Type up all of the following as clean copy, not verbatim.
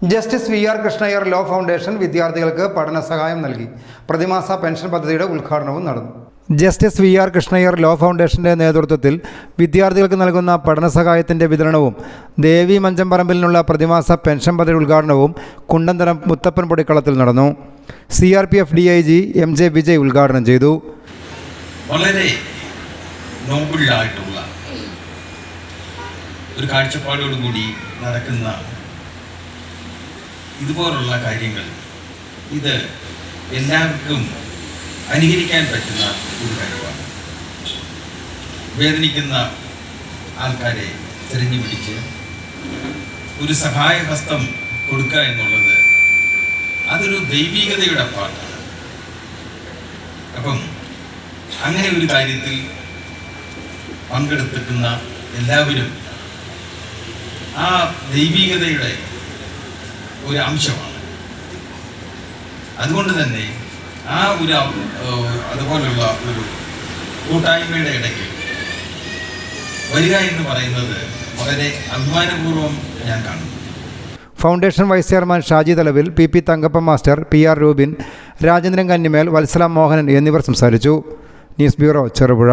Justice വി.ആർ. Krishna Iyer law foundation വിദ്യാർത്ഥികൾക്ക് പഠന സഹായം നൽകി. പ്രതിമാസ പെൻഷൻ പദ്ധതിയുടെ ഉദ്ഘാടനവും നടന്നു. ജസ്റ്റിസ് വി.ആർ. കൃഷ്ണയ്യർ ലോ ഫൗണ്ടേഷന്റെ നേതൃത്വത്തിൽ വിദ്യാർത്ഥികൾക്ക് നൽകുന്ന പഠന സഹായത്തിന്റെ വിതരണവും ദേവി മഞ്ചമ്പറമ്പിലിനുള്ള പ്രതിമാസ പെൻഷൻ പദ്ധതി ഉദ്ഘാടനവും കുണ്ടന്തരം മുത്തപ്പൻ പൊടിക്കളത്തിൽ നടന്നു. CRPF DIG MJ വിജയ് ഉദ്ഘാടനം ചെയ്തു. വളരെ നോബിളായിട്ടുള്ള ഒരു കാഴ്ചപ്പാടോടുകൂടി നടക്കുന്ന ഇതുപോലുള്ള കാര്യങ്ങൾ ഇത് എല്ലാവർക്കും അനുകരിക്കാൻ പറ്റുന്ന ഒരു കാര്യമാണ്. വേദനിക്കുന്ന ആൾക്കാരെ തിരഞ്ഞു പിടിച്ച് ഒരു സഹായഹസ്തം കൊടുക്കുക എന്നുള്ളത് അതൊരു ദൈവികതയുടെ പാട്ടാണ്. അപ്പം അങ്ങനെ ഒരു കാര്യത്തിൽ പങ്കെടുത്തിട്ടുന്ന എല്ലാവരും ആ ദൈവികതയുടെ ഒരു അംശമാണ്. അതുകൊണ്ട് തന്നെ ആ ഒരു അതുപോലുള്ള ഒരു കൂട്ടായ്മയുടെ ഇടയ്ക്ക് വരിക എന്ന് പറയുന്നത് വളരെ അഭിമാനപൂർവ്വം ഞാൻ കാണുന്നു. Foundation vice chairman Shaji Thalavil, PP Thankappan master, PR Rubin, Rajendran Kannimel, Vatsala Mohanan എന്നിവർ സംസാരിച്ചു. News bureau, Cherupuzha.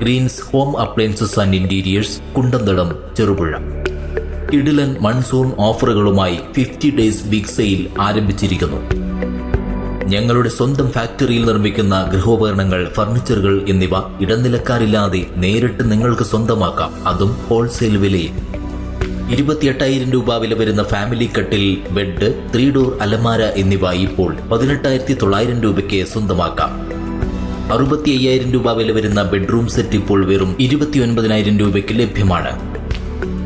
Greens home appliances and interiors, Kundanthadam, Cherupuzha. കിടിലൻ മൺസൂൺ ഓഫറുകളുമായി 50 ഡേയ്സ് ബിഗ് സെയിൽ ആരംഭിച്ചിരിക്കുന്നു. ഞങ്ങളുടെ സ്വന്തം ഫാക്ടറിയിൽ നിർമ്മിക്കുന്ന ഗൃഹോപകരണങ്ങൾ, ഫർണിച്ചറുകൾ എന്നിവ ഇടനിലക്കാരില്ലാതെ നേരിട്ട് നിങ്ങൾക്ക് സ്വന്തമാക്കാം, അതും ഹോൾസെയിൽ വിലയിൽ. 28,000 രൂപ വില വരുന്ന ഫാമിലി കട്ടിൽ, ബെഡ്, 3 ഡോർ അലമാര എന്നിവ ഇപ്പോൾ 18,900 രൂപയ്ക്ക് സ്വന്തമാക്കാം. 65,000 രൂപ വില വരുന്ന ബെഡ്റൂം സെറ്റ് ഇപ്പോൾ വെറും 29,000 രൂപയ്ക്ക് ലഭ്യമാണ്.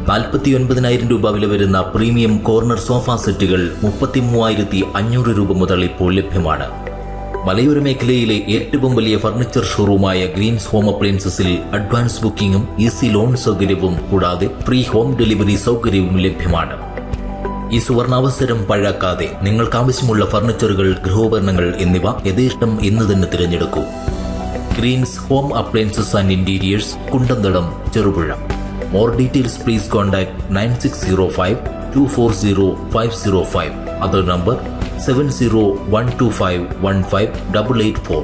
49,000 രൂപ വില വരുന്ന പ്രീമിയം കോർണർ സോഫ സെറ്റുകൾ 33,500 രൂപ മുതൽ ഇപ്പോൾ ലഭ്യമാണ്. മലയോര മേഖലയിലെ ഏറ്റവും വലിയ ഫർണിച്ചർ ഷോറൂമായ ഗ്രീൻസ് ഹോം അപ്ലയൻസസിൽ അഡ്വാൻസ് ബുക്കിംഗും ഈസി ലോൺ സൗകര്യവും കൂടാതെ ഫ്രീ ഹോം ഡെലിവറി സൗകര്യവും ലഭ്യമാണ്. ഈ സുവർണാവസരം പഴാക്കാതെ നിങ്ങൾക്കാവശ്യമുള്ള ഫർണിച്ചറുകൾ, ഗൃഹോപകരണങ്ങൾ എന്നിവ യഥേഷ്ടം ഇന്ന് തന്നെ തിരഞ്ഞെടുക്കൂ. Greens home appliances and interiors, Kundanthadam, Cherupuzha. More details please contact 9605 240 505. Other number 70 125 15 884.